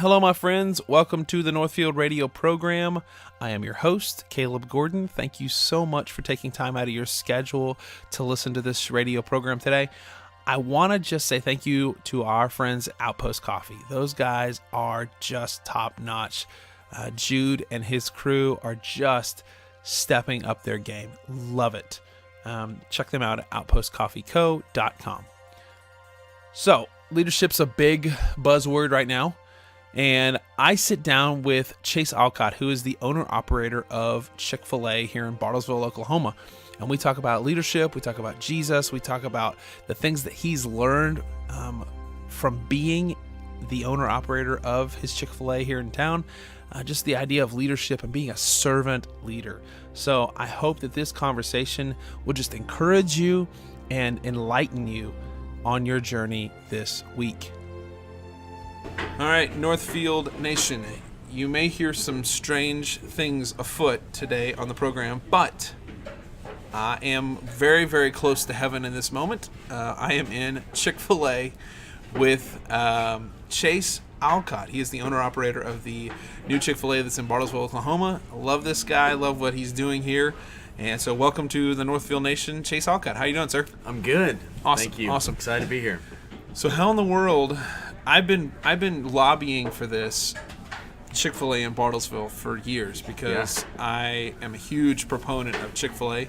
Hello, my friends. Welcome to the NorthField radio program. I am your host, Caleb Gordon. Thank you so much for taking time out of your schedule to listen to this radio program today. I want to just say thank you to our friends at Outpost Coffee. Those guys are just top notch. Jude and his crew are just stepping up their game. Love it. Check them out at outpostcoffeeco.com. So, leadership's a big buzzword right now. And I sit down with Chase Allcott, who is the owner-operator of Chick-fil-A here in Bartlesville, Oklahoma. And we talk about leadership, we talk about Jesus, we talk about the things that he's learned from being the owner-operator of his Chick-fil-A here in town. Just the idea of leadership and being a servant leader. So I hope that this conversation will just encourage you and enlighten you on your journey this week. All right, NorthField Nation, you may hear some strange things afoot today on the program, but I am very, very close to heaven in this moment. I am in Chick-fil-A with Chase Allcott. He is the owner-operator of the new Chick-fil-A that's in Bartlesville, Oklahoma. I love this guy. I love what he's doing here. And so welcome to the NorthField Nation, Chase Allcott. How you doing, sir? I'm good. Awesome. Thank you. Awesome. Excited to be here. So how in the world... I've been lobbying for this Chick-fil-A in Bartlesville for years because I am a huge proponent of Chick-fil-A.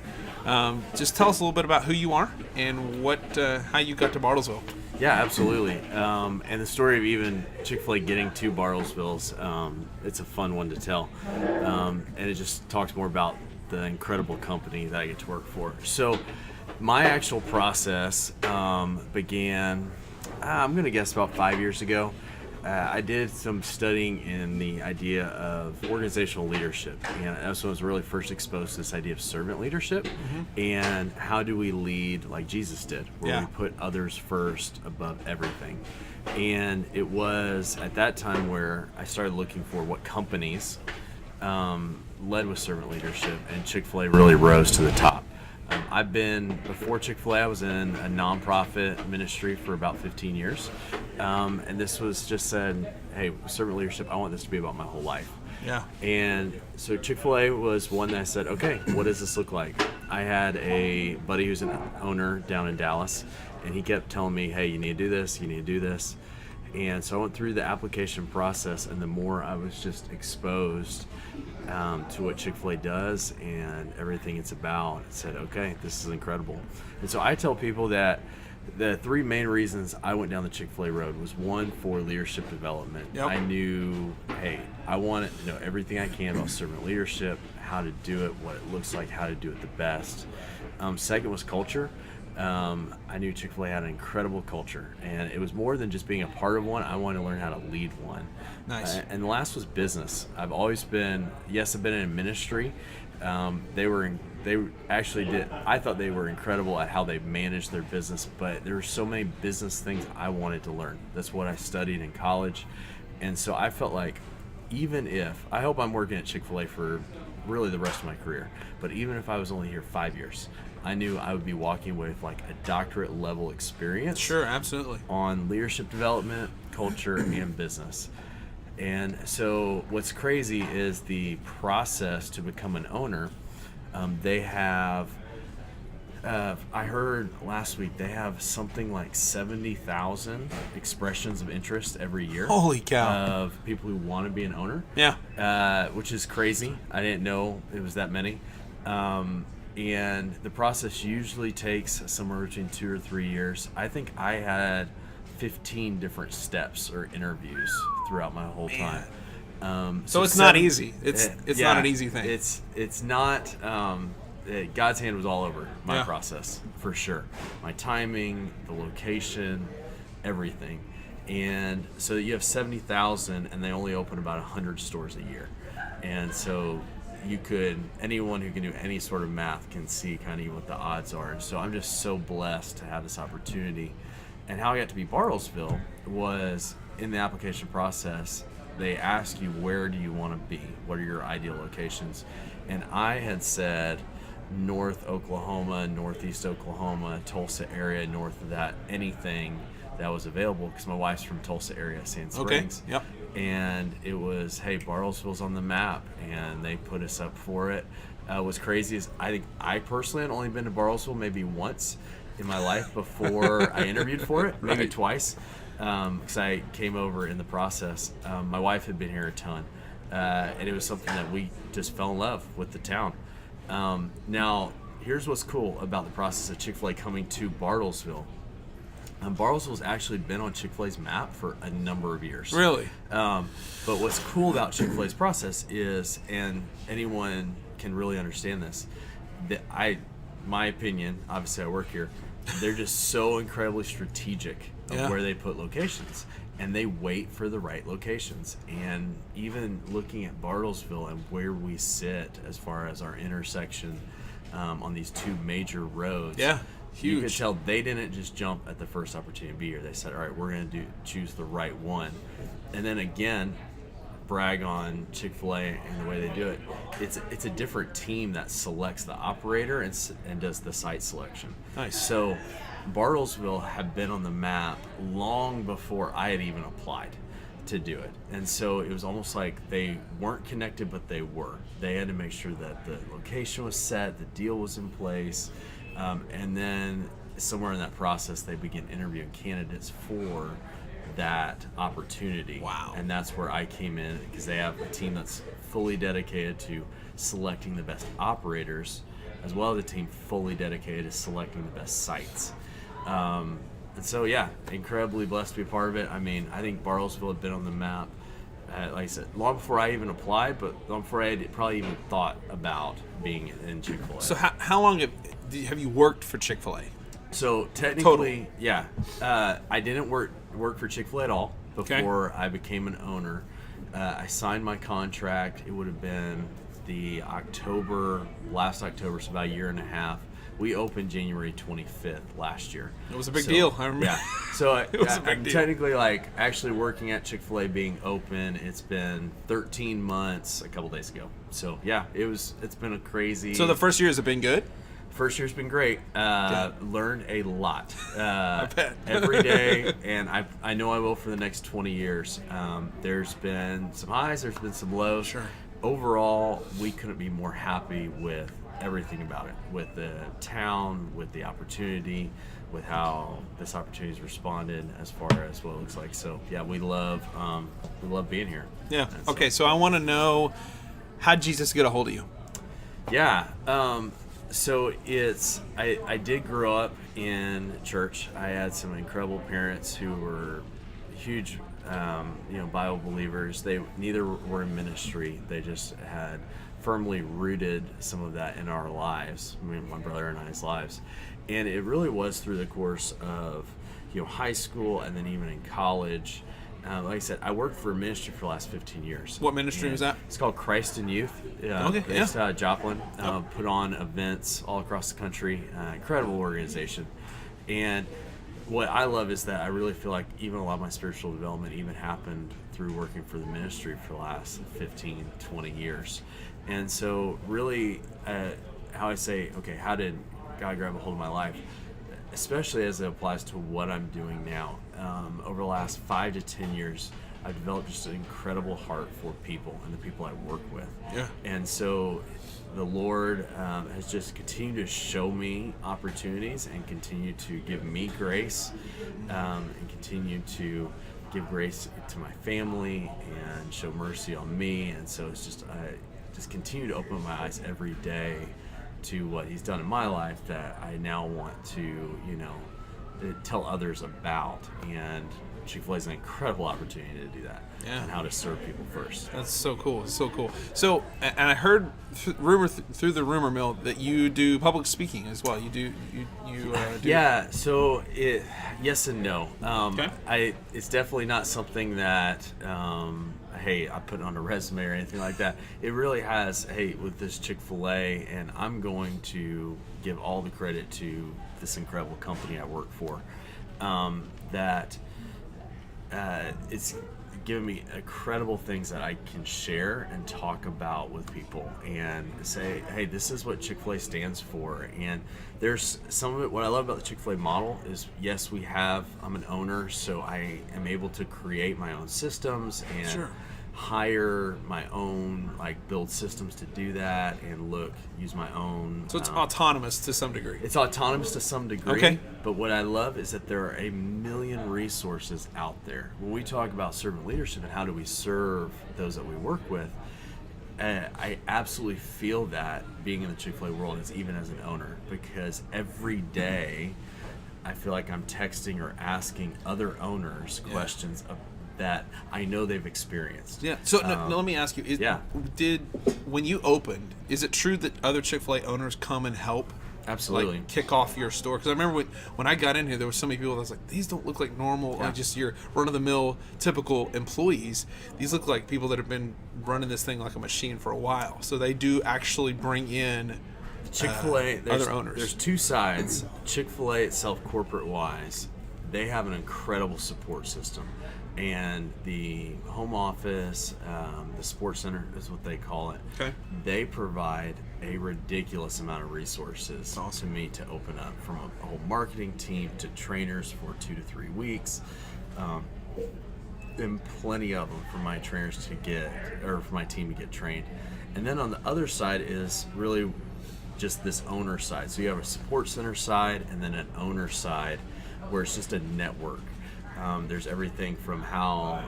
Just tell us a little bit about who you are and how you got to Bartlesville. Yeah, absolutely. And the story of even Chick-fil-A getting to Bartlesville's, it's a fun one to tell. And it just talks more about the incredible company that I get to work for. So my actual process began... I'm going to guess about 5 years ago. I did some studying in the idea of organizational leadership. And that's when I was really first exposed to this idea of servant leadership and how do we lead like Jesus did, where we put others first above everything. And it was at that time where I started looking for what companies led with servant leadership, and Chick-fil-A really rose to the top. Before Chick-fil-A, I was in a nonprofit ministry for about 15 years. And this was just said, hey, servant leadership, I want this to be about my whole life. Yeah. And so Chick-fil-A was one that I said, okay, what does this look like? I had a buddy who's an owner down in Dallas, and he kept telling me, hey, you need to do this, you need to do this. And so I went through the application process, and the more I was just exposed to what Chick-fil-A does and everything it's about, I said, okay, this is incredible. And so I tell people that the three main reasons I went down the Chick-fil-A road was one, for leadership development. Yep. I knew, hey, I wanted to know everything I can about servant leadership, how to do it, what it looks like, how to do it the best. Second was culture. I knew Chick-fil-A had an incredible culture, and it was more than just being a part of one. I wanted to learn how to lead one. Nice. And the last was business. I've always been, I've been in ministry. They actually did. I thought they were incredible at how they managed their business, but there were so many business things I wanted to learn. That's what I studied in college, and so I felt like, I hope I'm working at Chick-fil-A for really the rest of my career, but even if I was only here 5 years, I knew I would be walking with like a doctorate level experience. Sure, absolutely. On leadership development, culture, and business. And so what's crazy is the process to become an owner. They have, I heard last week, they have something like 70,000 expressions of interest every year. Holy cow. Of people who want to be an owner. Yeah. Which is crazy. I didn't know it was that many. And the process usually takes somewhere between 2 or 3 years. I think I had 15 different steps or interviews throughout my whole time. So it's not easy. It's not an easy thing. It's not. God's hand was all over my process, for sure. My timing, the location, everything. And so you have 70,000, and they only open about 100 stores a year. And so anyone who can do any sort of math can see kind of what the odds are. And so I'm just so blessed to have this opportunity. And how I got to be Bartlesville was in the application process, they ask you, where do you want to be? What are your ideal locations? And I had said North Oklahoma, Northeast Oklahoma, Tulsa area, north of that, anything that was available, because my wife's from Tulsa area, Sand Springs. Okay. Yep. and it was, hey, Bartlesville's on the map, and they put us up for it. What's crazy is I think I personally had only been to Bartlesville maybe once in my life before I interviewed for it, maybe twice, because I came over in the process. My wife had been here a ton, and it was something that we just fell in love with the town. Now, here's what's cool about the process of Chick-fil-A coming to Bartlesville. Bartlesville's actually been on Chick-fil-A's map for a number of years. Really? But what's cool about Chick-fil-A's process is, and anyone can really understand this, that my opinion, obviously I work here, they're just so incredibly strategic of where they put locations, and they wait for the right locations. And even looking at Bartlesville and where we sit as far as our intersection on these two major roads, huge. You could tell they didn't just jump at the first opportunity to be here. They said, all right, we're going to choose the right one. And then again, brag on Chick-fil-A and the way they do it. It's a different team that selects the operator and does the site selection. Nice. So Bartlesville had been on the map long before I had even applied to do it. And so it was almost like they weren't connected, but they were. They had to make sure that the location was set, the deal was in place, and then somewhere in that process, they begin interviewing candidates for that opportunity. Wow. And that's where I came in, because they have a team that's fully dedicated to selecting the best operators, as well as a team fully dedicated to selecting the best sites. And so, yeah, incredibly blessed to be a part of it. I mean, I think Bartlesville had been on the map, like I said, long before I even applied, but long before I had probably even thought about being in Chick-fil-A. So how long have you worked for Chick-fil-A? So technically, I didn't work for Chick-fil-A at all before I became an owner. I signed my contract. It would have been last October, so about a year and a half. We opened January 25th last year. It was a big deal, I remember. Yeah. So I'm technically actually working at Chick-fil-A being open. It's been 13 months a couple days ago. So yeah, it's been a crazy. So the first year, has it been good? First year's been great. Learned a lot I bet. every day, and I know I will for the next 20 years. There's been some highs, there's been some lows. Sure. Overall, we couldn't be more happy with everything about it, with the town, with the opportunity, with how this opportunity's responded as far as what it looks like. So yeah, we love being here. Yeah. Okay, so I want to know, how'd Jesus get a hold of you? Yeah. So I did grow up in church. I had some incredible parents who were huge, Bible believers. They neither were in ministry. They just had firmly rooted some of that in our lives, my brother and I's lives. And it really was through the course of, high school and then even in college. Like I said, I worked for a ministry for the last 15 years. What ministry was that? It's called Christ in Youth. Based out of Joplin. Put on events all across the country. Incredible organization. And what I love is that I really feel like even a lot of my spiritual development even happened through working for the ministry for the last 15, 20 years. And so really, how I say, okay, how did God grab a hold of my life? Especially as it applies to what I'm doing now. Over the last 5 to 10 years, I've developed just an incredible heart for people and the people I work with. Yeah. And so the Lord has just continued to show me opportunities and continue to give me grace and continue to give grace to my family and show mercy on me. And so it's just, I just continue to open my eyes every day to what He's done in my life that I now want to, tell others about. And Chick-fil-A is an incredible opportunity to do that. Yeah. And how to serve people first. That's so cool. It's so cool. So, and I heard through the rumor mill that you do public speaking as well. You do. Yeah. So yes and no. Okay. It's definitely not something that hey, I put on a resume or anything like that. It really has, hey, with this Chick-fil-A, and I'm going to give all the credit to this incredible company I work for, that it's given me incredible things that I can share and talk about with people and say, hey, this is what Chick-fil-A stands for. And there's some of it, what I love about the Chick-fil-A model is, yes, I'm an owner, so I am able to create my own systems and hire my own, build systems to do that and use my own. So it's autonomous to some degree. It's autonomous to some degree. Okay. But what I love is that there are a million resources out there. When we talk about servant leadership and how do we serve those that we work with, I absolutely feel that being in the Chick-fil-A world, is even as an owner, because every day I feel like I'm texting or asking other owners questions that I know they've experienced. Yeah. So let me ask you: when you opened, is it true that other Chick-fil-A owners come and help? Absolutely. Kick off your store? Because I remember when I got in here, there were so many people that was like, these don't look like normal, just your run-of-the-mill typical employees. These look like people that have been running this thing like a machine for a while. So they do actually bring in Chick-fil-A. Other owners. There's two sides. Chick-fil-A itself, corporate-wise, they have an incredible support system. And the home office, the sports center is what they call it. Okay. They provide a ridiculous amount of resources to me to open up, from a whole marketing team to trainers for 2 to 3 weeks, and plenty of them for my trainers for my team to get trained. And then on the other side is really just this owner side. So you have a support center side and then an owner side where it's just a network. There's everything from how,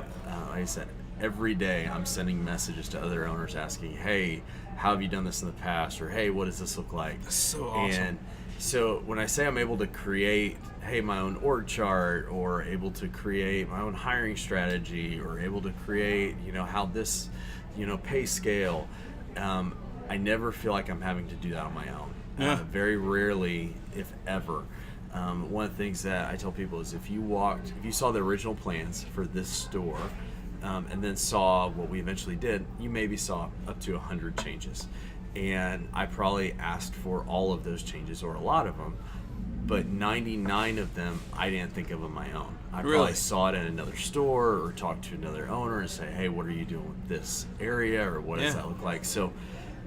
like I said, every day I'm sending messages to other owners asking, hey, how have you done this in the past? Or, hey, what does this look like? That's so awesome. And so when I say I'm able to create, my own org chart, or able to create my own hiring strategy, or able to create, how this, pay scale, I never feel like I'm having to do that on my own. Very rarely, if ever. One of the things that I tell people is if you saw the original plans for this store, and then saw what we eventually did, you maybe saw up to 100 changes. And I probably asked for all of those changes, or a lot of them, but 99 of them I didn't think of on my own. I probably saw it in another store or talked to another owner and say, hey, what are you doing with this area, or what does that look like? So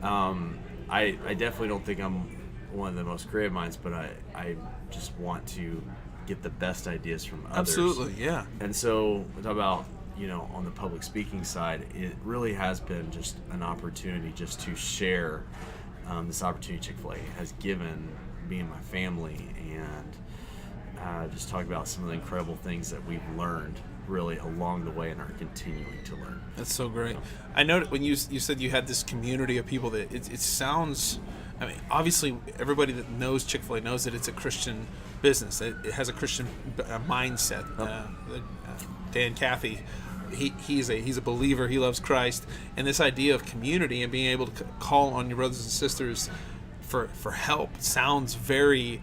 I definitely don't think I'm one of the most creative minds, but I just want to get the best ideas from others. Absolutely, yeah. And so we talk about, on the public speaking side, it really has been just an opportunity just to share this opportunity Chick-fil-A has given me and my family, and just talk about some of the incredible things that we've learned really along the way and are continuing to learn. That's so great. I know that when you said you had this community of people, that it sounds, I mean, obviously everybody that knows Chick-fil-A knows that it's a Christian business. It has a Christian mindset. Dan Cathy, he's a believer. He loves Christ, and this idea of community and being able to call on your brothers and sisters for help sounds very,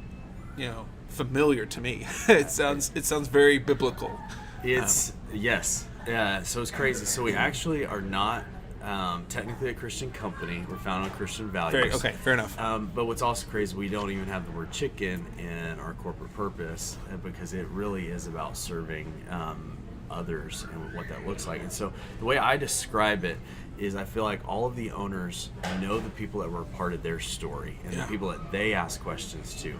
familiar to me. It sounds very biblical. It's yes. So it's crazy. So we actually are not technically a Christian company. We're founded on Christian values. Fair enough. But what's also crazy, we don't even have the word chicken in our corporate purpose, because it really is about serving others and what that looks like. And so the way I describe it is, I feel like all of the owners know the people that were a part of their story and the people that they ask questions to.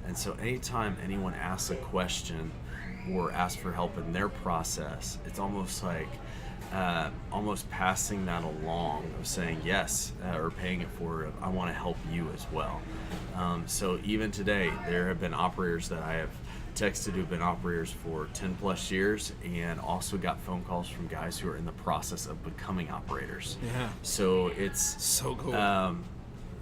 And so anytime anyone asks a question or asks for help in their process, it's almost like almost passing that along, of saying yes, or paying it forward, I want to help you as well. So even today, there have been operators that I have texted who've been operators for 10 plus years, and also got phone calls from guys who are in the process of becoming operators. Yeah. So it's so cool.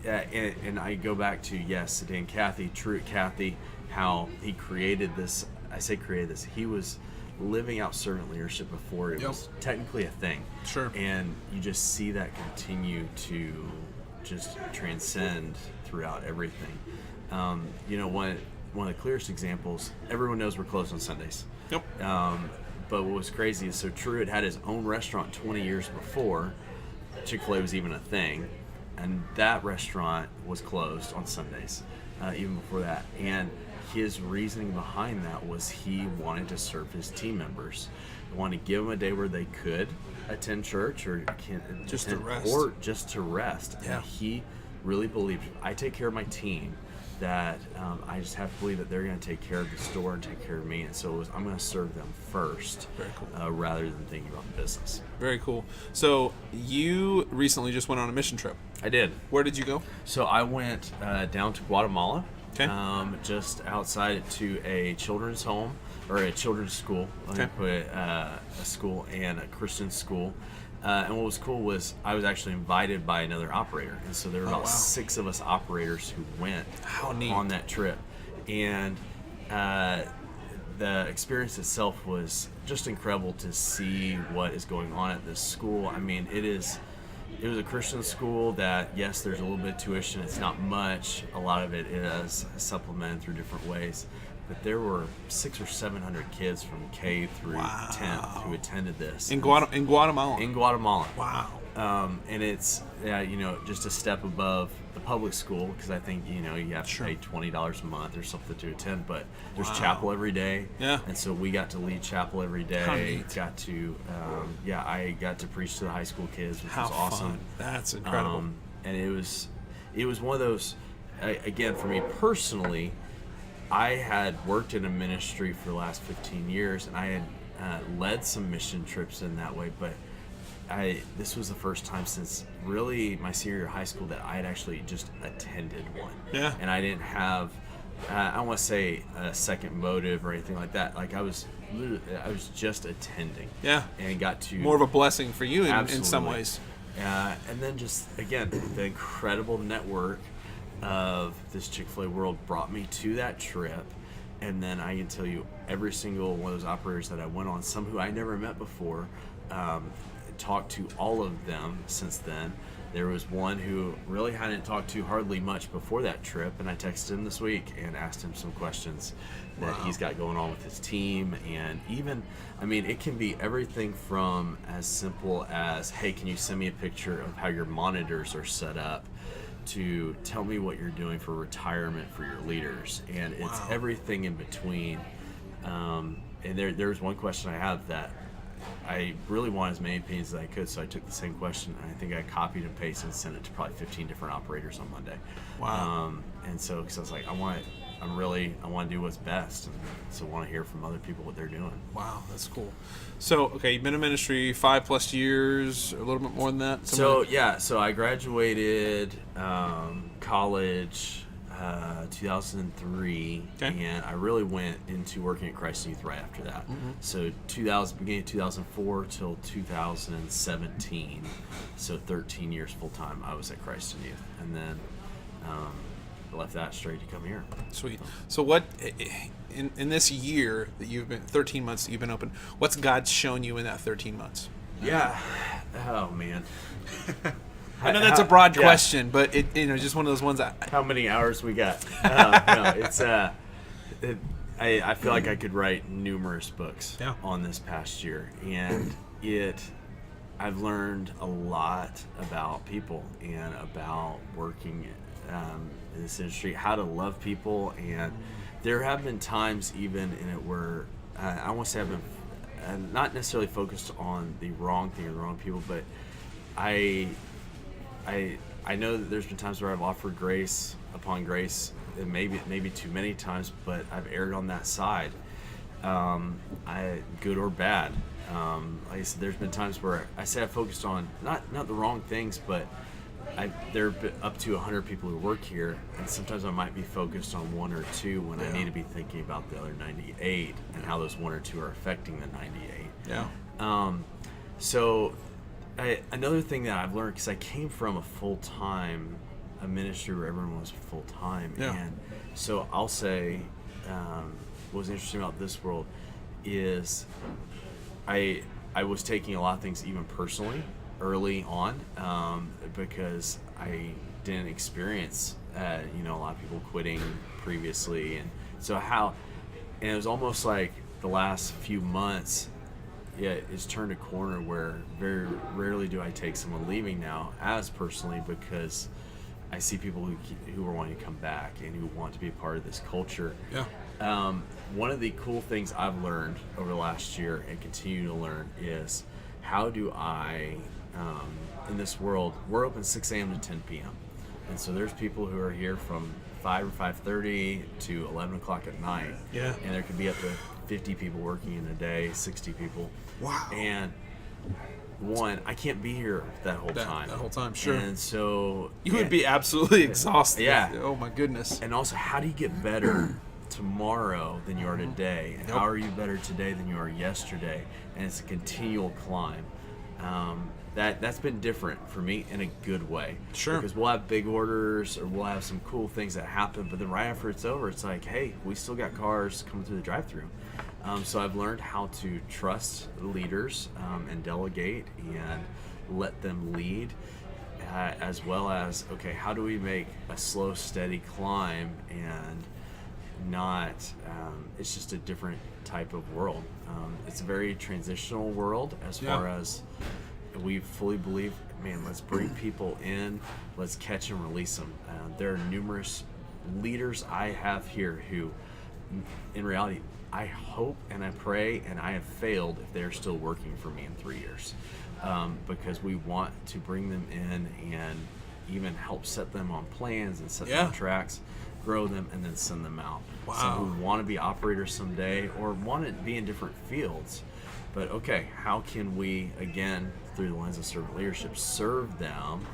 And I go back to, Dan Cathy, true Cathy, how he created this. I say created this. He was living out servant leadership before it was technically a thing. Sure. And you just see that continue to just transcend throughout everything. One of the clearest examples, everyone knows we're closed on Sundays. Yep. But what was crazy is, so Truett had his own restaurant 20 years before Chick-fil-A was even a thing. And that restaurant was closed on Sundays, even before that. And his reasoning behind that was he wanted to serve his team members. want to give them a day where they could attend church or Just to rest. or just to rest. Yeah. And he really believed, I take care of my team, that I just have to believe that they're going to take care of the store and take care of me. And so I'm going to serve them first. Very cool. Rather than thinking about the business. Very cool. So you recently just went on a mission trip. I did. Where did you go? So I went down to Guatemala, Okay. Just outside to a children's home, or a children's school. Let me put a school and a Christian school. And what was cool was I was actually invited by another operator. And so there were about 6 of us operators who went on that trip. And the experience itself was just incredible to see what is going on at this school. I mean, it was a Christian school that, yes, there's a little bit of tuition. It's not much. A lot of it is supplemented through different ways. But there were 600 or 700 kids from K through 10th who attended this. In Guatemala? In Guatemala. Wow. And it's, just a step above the public school, because I think, you have to pay $20 a month or something to attend, but there's chapel every day. Yeah. And so we got to lead chapel every day. How neat. Got to, I got to preach to the high school kids, which was awesome. Fun. That's incredible. And it was one of those, again, for me personally, I had worked in a ministry for the last 15 years, and I had led some mission trips in that way, but this was the first time since really my senior year of high school that I had actually just attended one. Yeah. And I didn't have, I don't want to say a second motive or anything like that. Like I was just attending. Yeah. And got to... More of a blessing for you in some ways. And then just, again, the incredible network of this Chick-fil-A world brought me to that trip. And then I can tell you, every single one of those operators that I went on, some who I never met before, talked to all of them since then. There was one who really hadn't talked to hardly much before that trip, and I texted him this week and asked him some questions that he's got going on with his team. And even, it can be everything from as simple as, hey, can you send me a picture of how your monitors are set up, to tell me what you're doing for retirement for your leaders. And it's everything in between. And there's one question I have that I really want as many opinions as I could, so I took the same question, and I think I copied and pasted and sent it to probably 15 different operators on Monday. Wow. And so, because I was like, I want to do what's best, and so I want to hear from other people what they're doing. Wow, that's cool. So, okay, you've been in ministry 5+ years, or a little bit more than that? So I graduated college 2003, and I really went into working at Christ Youth right after that. Mm-hmm. So beginning of 2004 till 2017, so 13 years full time I was at Christ Youth, and then left that straight to come here. Sweet. So what in this year that you've been 13 months that you've been open, what's God shown you in that 13 months? Yeah. Oh man. I know that's a broad question, but it just one of those ones. How many hours we got? No, it's I feel like I could write numerous books on this past year, and I've learned a lot about people and about working in this industry, how to love people. And there have been times even in it where I want to say I've been not necessarily focused on the wrong thing or the wrong people, but I know that there's been times where I've offered grace upon grace, and maybe too many times, but I've erred on that side, good or bad. Like I said, there's been times where I say I focused on not the wrong things, but there are up to 100 people who work here, and sometimes I might be focused on 1 or 2 when I need to be thinking about the other 98 and how those 1 or 2 are affecting the 98. Yeah. So another thing that I've learned, because I came from a ministry where everyone was full-time, and so I'll say what was interesting about this world is I was taking a lot of things even personally early on, because I didn't experience a lot of people quitting previously, and so and it was almost like the last few months it's turned a corner where very rarely do I take someone leaving now as personally, because I see people who are wanting to come back and who want to be a part of this culture. One of the cool things I've learned over the last year and continue to learn is how do I, in this world, we're open 6 a.m. to 10 p.m. And so there's people who are here from 5 or 5:30 to 11 o'clock at night. Yeah. And there could be up to 50 people working in a day, 60 people. Wow. And I can't be here that whole time. That whole time, sure. And so you would be absolutely exhausted. Yeah. Oh my goodness. And also, how do you get better tomorrow than you are today? And how are you better today than you are yesterday? And it's a continual climb. That's been different for me in a good way. Sure. Because we'll have big orders or we'll have some cool things that happen, but then right after it's over, it's like, hey, we still got cars coming through the drive-thru. So I've learned how to trust leaders and delegate and let them lead, as well as, okay, how do we make a slow, steady climb and not, it's just a different type of world. It's a very transitional world as far as we fully believe, man, let's bring people in, let's catch and release them. There are numerous leaders I have here who, in reality, I hope and I pray and I have failed if they're still working for me in 3 years, because we want to bring them in and even help set them on plans and set them on tracks, grow them, and then send them out. Wow. Some who want to be operators someday or want to be in different fields. But okay, how can we, again, through the lens of servant leadership, serve them,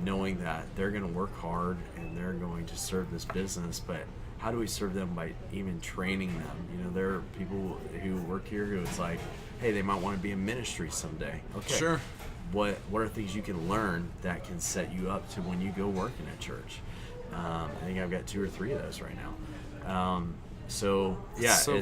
knowing that they're going to work hard and they're going to serve this business, but how do we serve them by even training them? You know, there are people who work here who it's like, hey, they might want to be in ministry someday. Okay. Sure. What are things you can learn that can set you up to when you go work in a church? I think I've got 2 or 3 of those right now. So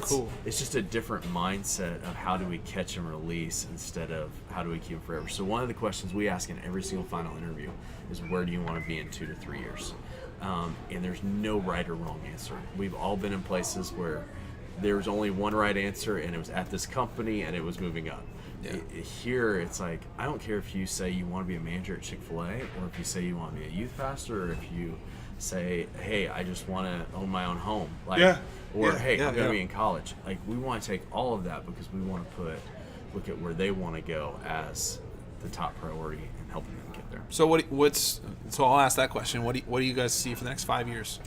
cool. It's just a different mindset of how do we catch and release instead of how do we keep them forever. So one of the questions we ask in every single final interview is, where do you want to be in 2 to 3 years? And there's no right or wrong answer. We've all been in places where there was only one right answer, and it was at this company, and it was moving up. Yeah. Here, it's like, I don't care if you say you want to be a manager at Chick-fil-A, or if you say you want to be a youth pastor, or if you say, hey, I just want to own my own home. Or, hey, I'm going to be in college. Like, we want to take all of that because we want to look at where they want to go as the top priority and helping them get there. So I'll ask that question. What do you guys see for the next 5 years,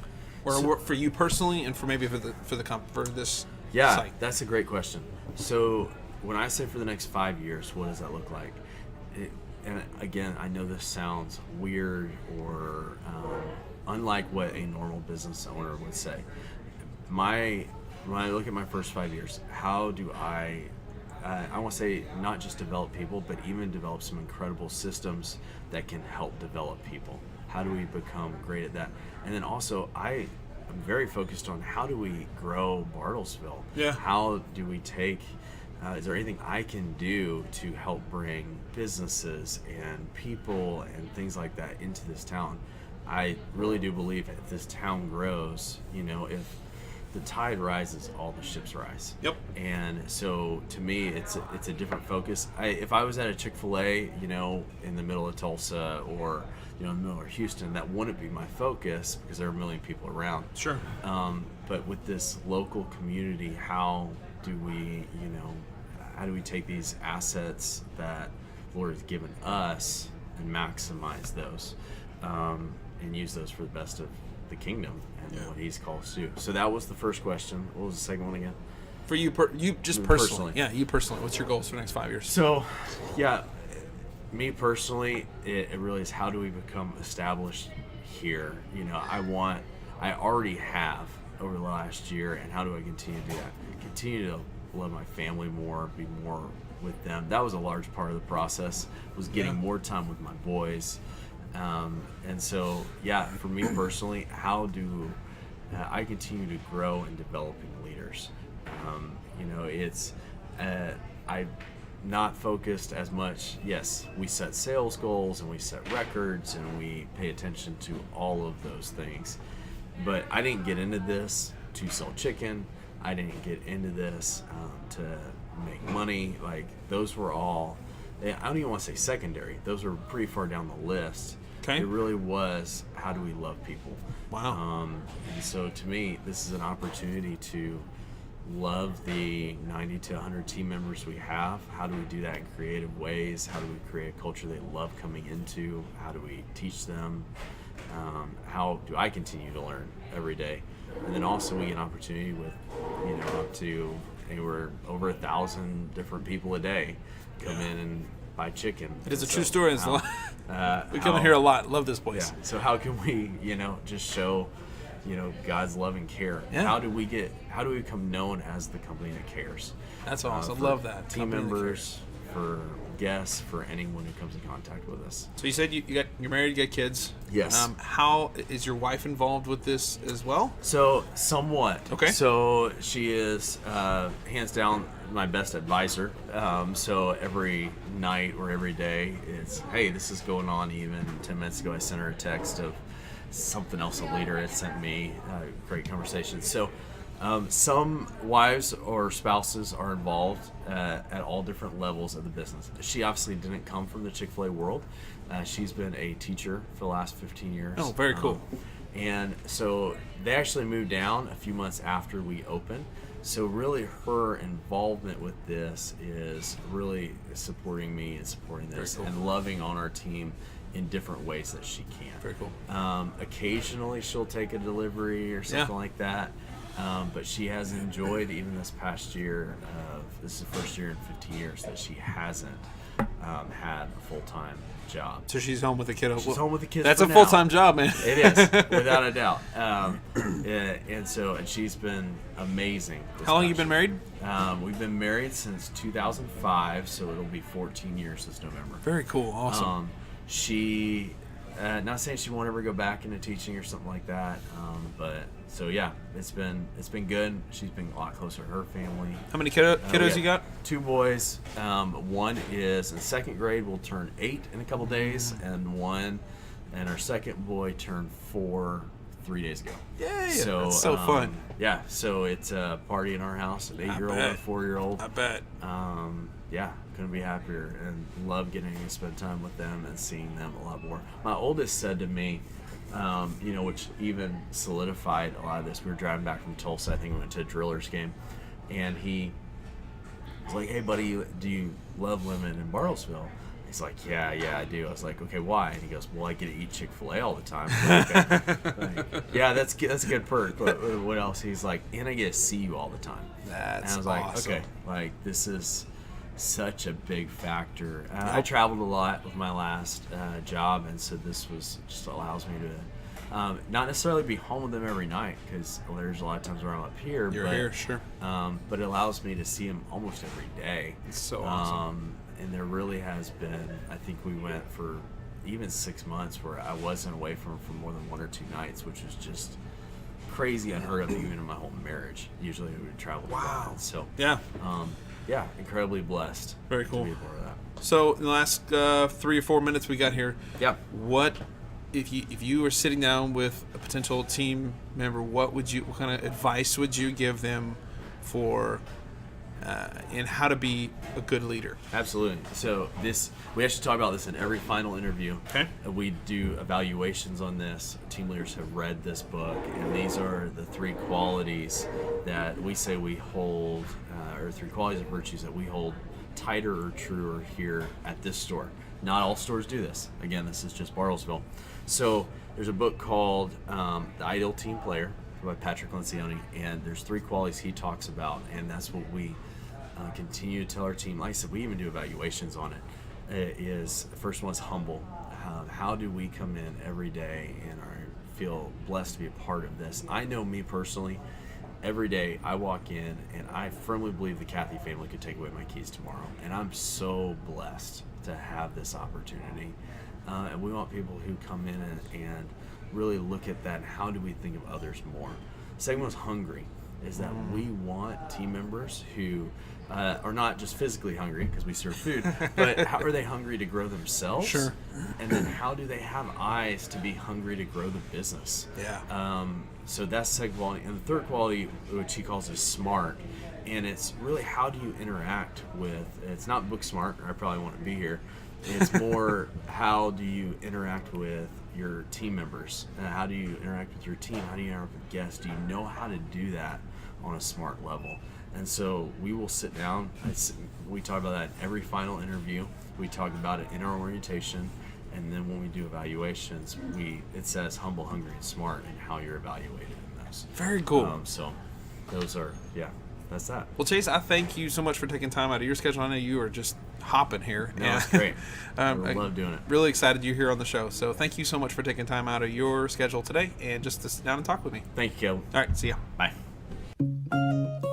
or for you personally, and for maybe for this site? That's a great question. So when I say for the next 5 years, what does that look like? And again, I know this sounds weird or unlike what a normal business owner would say. When I look at my first 5 years, how do I want to say not just develop people, but even develop some incredible systems that can help develop people. How do we become great at that? And then also, I'm very focused on how do we grow Bartlesville? Yeah. How do we take, is there anything I can do to help bring businesses and people and things like that into this town? I really do believe if this town grows, if the tide rises, all the ships rise. Yep. And so to me, it's a different focus. If I was at a Chick-fil-A, in the middle of Tulsa or in the middle of Houston, that wouldn't be my focus because there are a million people around. Sure. But with this local community, how do we take these assets that the Lord has given us and maximize those and use those for the best of the kingdom and what He's called us to do. So that was the first question. What was the second one again? For you, personally. Yeah, you personally. What's your goals for the next 5 years? So, me personally, it really is, how do we become established here? I already have over the last year, and how do I continue to do that? Continue to love my family more, be more with them. That was a large part of the process, was getting more time with my boys. And so, for me personally, how do I continue to grow and developing leaders? I'm not focused as much. Yes, we set sales goals and we set records and we pay attention to all of those things. But I didn't get into this to sell chicken. I didn't get into this to make money. Like, those were all, I don't even want to say secondary. Those were pretty far down the list. Okay. It really was, how do we love people? Wow. And so to me, this is an opportunity to love the 90 to 100 team members we have. How do we do that in creative ways? How do we create a culture they love coming into? How do we teach them? How do I continue to learn every day? And then also we get an opportunity with, up to anywhere over 1,000 different people a day come in and buy chicken. It is a true story. We come in here a lot. Love this place. Yeah. So how can we, just show, God's love and care? Yeah. How do we become known as the company that cares? That's awesome. Love that. Team members, for guests, for anyone who comes in contact with us. So you said you're married, you got kids. Yes. How is your wife involved with this as well? So somewhat. Okay. So she is hands down my best advisor. So every night or every day it's, hey, this is going on. Even 10 minutes ago I sent her a text of something else a leader had sent me. Great conversation. So some wives or spouses are involved at all different levels of the business. She obviously didn't come from the Chick-fil-A world. She's been a teacher for the last 15 years. Oh, very cool. And so they actually moved down a few months after we opened. So really her involvement with this is really supporting me and supporting this and loving on our team in different ways that she can. Very cool. Occasionally she'll take a delivery or something like that. But she has enjoyed, even this past year, this is the first year in 15 years that she hasn't had a full-time job. So she's home with the kiddo. She's home with the kids. That's a full-time job, man. It is, without a doubt. And she's been amazing. How long have you been married? We've been married since 2005, so it'll be 14 years this November. Very cool. Awesome. She, not saying she won't ever go back into teaching or something like that, but so yeah, it's been good. She's been a lot closer to her family. How many kiddos you got? 2 boys. One is in 2nd grade, will turn 8 in a couple days, and our second boy turned 4 3 days ago. Yay! So, that's so fun. Yeah, so it's a party in our house, an 8-year-old and a 4-year-old. I bet. Yeah, couldn't be happier, and love getting to spend time with them and seeing them a lot more. My oldest said to me, which even solidified a lot of this. We were driving back from Tulsa. I think we went to a Drillers game, and he was like, "Hey, buddy, do you love living in Bartlesville?" He's like, "Yeah, I do." I was like, "Okay, why?" And he goes, "Well, I get to eat Chick-fil-A all the time." Like, yeah, that's a good perk. But what else? He's like, "And I get to see you all the time." That's and I was awesome. like, "Okay, like this is such a big factor." I traveled a lot with my last job, and so this was just allows me to not necessarily be home with them every night, because there's a lot of times where I'm up here. You're here, sure. But it allows me to see them almost every day. It's so awesome. And there really has been, I think we went for even 6 months where I wasn't away from them for more than 1 or 2 nights, which was just crazy, unheard of, even in my whole marriage. Usually we would travel. Wow. So yeah. Incredibly blessed. Very cool. To be a part of that. So in the last 3 or 4 minutes we got here, what if you were sitting down with a potential team member, what kind of advice would you give them for and how to be a good leader? Absolutely. So we actually talk about this in every final interview. Okay. We do evaluations on this. Team leaders have read this book, and these are the 3 qualities that we say we hold, or 3 qualities of virtues that we hold tighter or truer here at this store. Not all stores do this. Again, this is just Bartlesville. So there's a book called The Ideal Team Player by Patrick Lencioni, and there's 3 qualities he talks about, and that's what we continue to tell our team. Like I said, we even do evaluations on it. The first one is humble. How do we come in every day and feel blessed to be a part of this? I know me personally, every day I walk in and I firmly believe the Cathy family could take away my keys tomorrow, and I'm so blessed to have this opportunity. And we want people who come in and really look at that. How do we think of others more? Second one is hungry. Is that we want team members who are not just physically hungry because we serve food, but how are they hungry to grow themselves? Sure. And then how do they have eyes to be hungry to grow the business? Yeah. So that's the second quality. And the third quality, which he calls is smart, and it's really how do you interact with, it's not book smart, or I probably wouldn't be here, It's more how do you interact with your team members? How do you interact with your team? How do you interact with guests? Do you know how to do that on a smart level? And so we will sit down. We talk about that in every final interview. We talk about it in our orientation. And then when we do evaluations, it says humble, hungry, and smart, and how you're evaluated in those. Very cool. So those are, that's that. Well, Chase, I thank you so much for taking time out of your schedule. I know you are just hopping here. No, it's great. I love doing it. Really excited you're here on the show. So thank you so much for taking time out of your schedule today and just to sit down and talk with me. Thank you, Caleb. All right, see ya. Bye.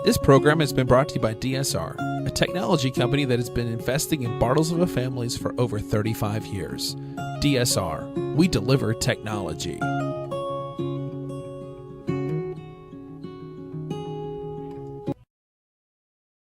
This program has been brought to you by DSR, a technology company that has been investing in Bartlesville families for over 35 years. DSR, we deliver technology.